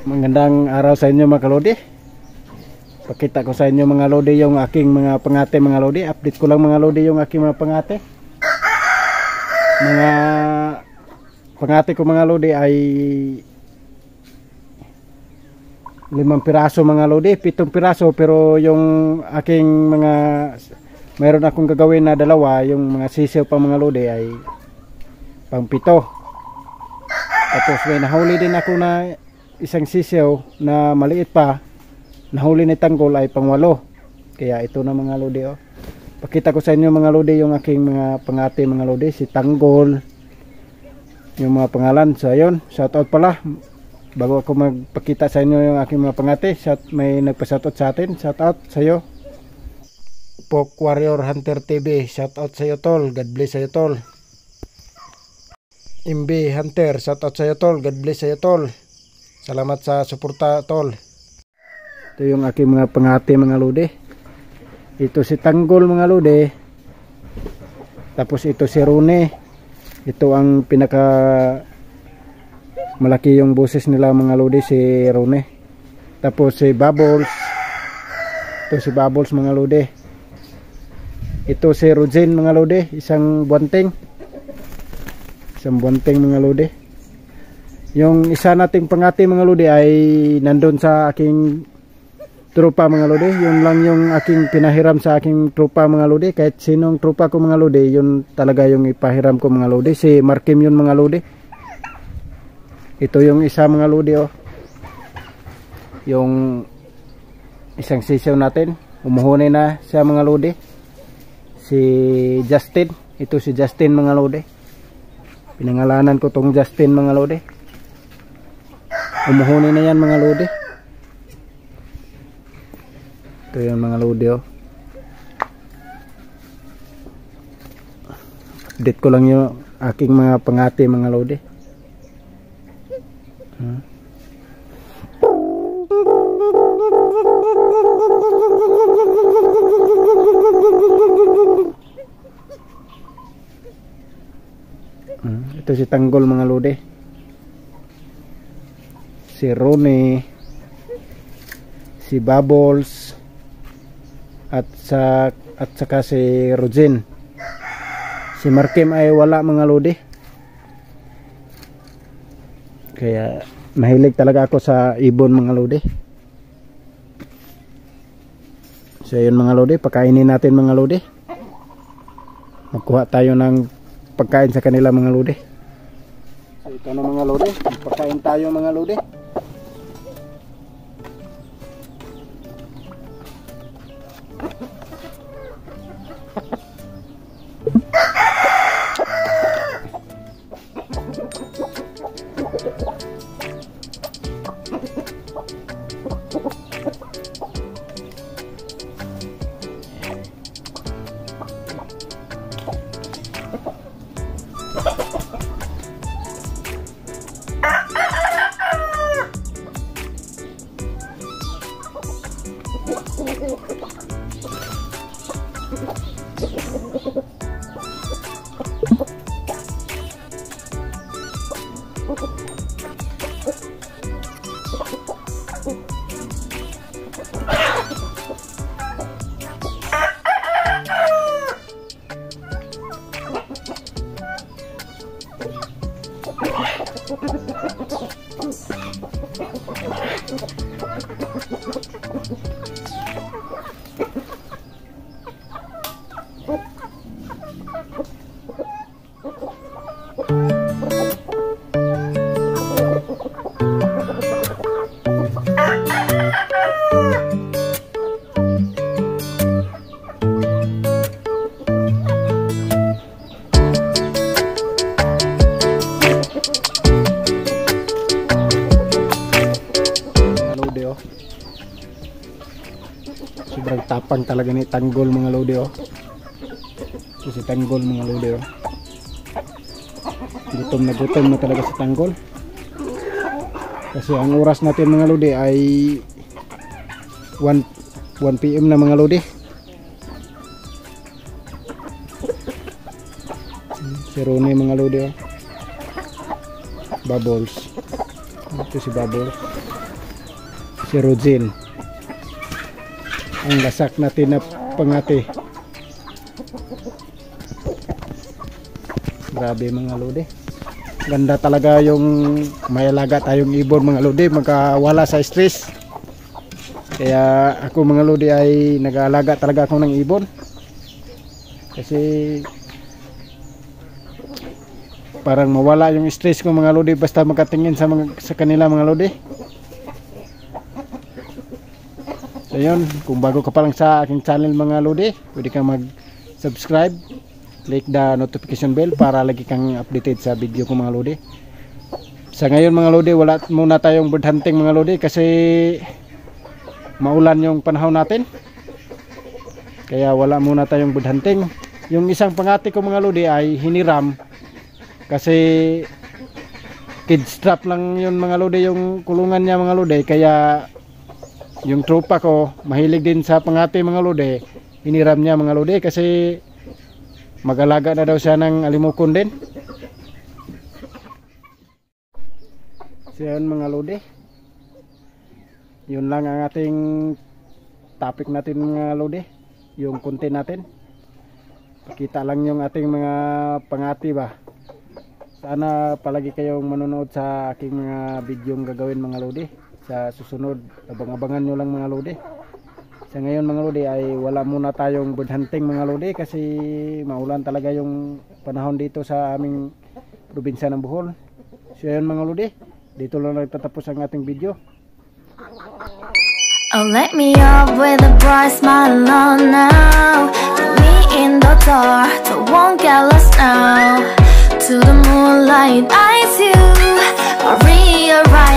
Magandang araw sa inyo mga kalodi. Pakita ko sa inyo mga lodi yung aking mga pangate mga lodi. Update ko lang mga lodi yung aking mga pangate. Mga pangate ko mga lodi ay 5 piraso mga lodi, 7 piraso, pero yung aking mga mayroon akong gagawin na dalawa, yung mga sisiw pa mga lodi ay pang 7. Tapos may nahuli din ako na isang sisiw na maliit pa, nahuli ni tanggol ay pang 8. Kaya ito na mga lodi oh. Pakita ko sa inyo mga lodi yung aking mga pangate mga lodi, si tanggol, yung mga pangalan. So ayun, shoutout pala bago ako magpakita sa inyo yung aking mga pangate. May nagpa-shoutout sa atin, shoutout sa iyo Pok Warrior Hunter TV, shoutout sa iyo tol, God bless sa iyo tol. MB Hunter, shoutout sa iyo tol, God bless sa iyo tol. Salamat sa suporta tol. Ito yung aking mga pangate mga lodi. Ito si tanggol mga lodi. Tapos ito si Rune. Ito ang pinaka malaki yung boses nila mga lodi, si Rune. Tapos si Bubbles. Ito si Bubbles mga lodi. Ito si Rojen mga lodi, isang buwanting. Isang buwanting mga lodi. Yung isa nating pangati mga lodi ay nandun sa aking tropa mga lodi. Yun lang yung aking pinahiram sa aking tropa mga lodi. Kahit sinong tropa ko mga lodi, yun talaga yung ipahiram ko mga lodi. Si Markim yun mga lodi. Ito yung isa mga lodi oh. Yung isang sisiw natin, umuhuni na siya mga lodi. Si Justin, ito si Justin mga lodi. Pinangalanan ko tong Justin mga lodi. Umuhuni na yan mga lodi. Ito yung mga lodi oh. Update ko lang yung aking mga pangati mga lodi. Ito si tanggol mga lodi, si Rone, si Bubbles, at saka si Rojen. Si Markim ay wala mga lodi. Kaya mahilig talaga ako sa ibon mga lodi. So yun mga lodi, pakainin natin mga lodi. Magkuha tayo ng pagkain sa kanila mga lodi. So ito na mga lodi, pagkain tayo mga lodi. Sobrang tapang talaga ni tanggol mga lodi oh. So, si tanggol mga lodi oh. Gutom na talaga si tanggol. Kasi ang oras natin mga lodi ay 1 PM na mga lodi. Si Rone mga lodi oh. Bubbles. Ito si Bubbles. si Rogin. Ang lasak natin na pangati. Grabe mga lodi. Ganda talaga yung may alaga tayong ibon mga lodi, magkawala sa stress. Kaya ako mga lodi ay nag-aalaga talaga ako ng ibon. Kasi parang mawala yung stress ko mga lodi basta makatingin sa kanila mga lodi. So yun, kung bago ka pa lang sa aking channel mga lodi, pwede kang mag-subscribe, click the notification bell para lagi kang updated sa video ko mga lodi. Sa ngayon mga lodi, wala muna tayong bird hunting mga lodi kasi maulan yung panahon natin. Kaya wala muna tayong bird hunting. Yung isang pangati ko mga lodi ay hiniram kasi kids trap lang yun mga lodi yung kulungan niya mga lodi. Kaya yung tropa ko mahilig din sa pangati mga lodi, hiniram niya mga lodi kasi mag-alaga na daw siya ng alimukon din. So yun mga lodi, yun lang ang ating topic natin mga lodi, yung content natin. Pakita lang yung ating mga pangati ba. Sana palagi kayong manonood sa aking mga video gagawin mga lodi. Sa susunod, abang-abangan nyo lang mga lodi. Sa ngayon mga lodi ay wala muna tayong bird hunting mga lodi kasi maulan talaga yung panahon dito sa aming probinsya ng Bohol. So yun mga lodi, dito lang nagtatapos ang ating video. Oh, let me up with a bright smile on now. Put me in the dark, so won't get lost now. To the moonlight, eyes you, Maria, right.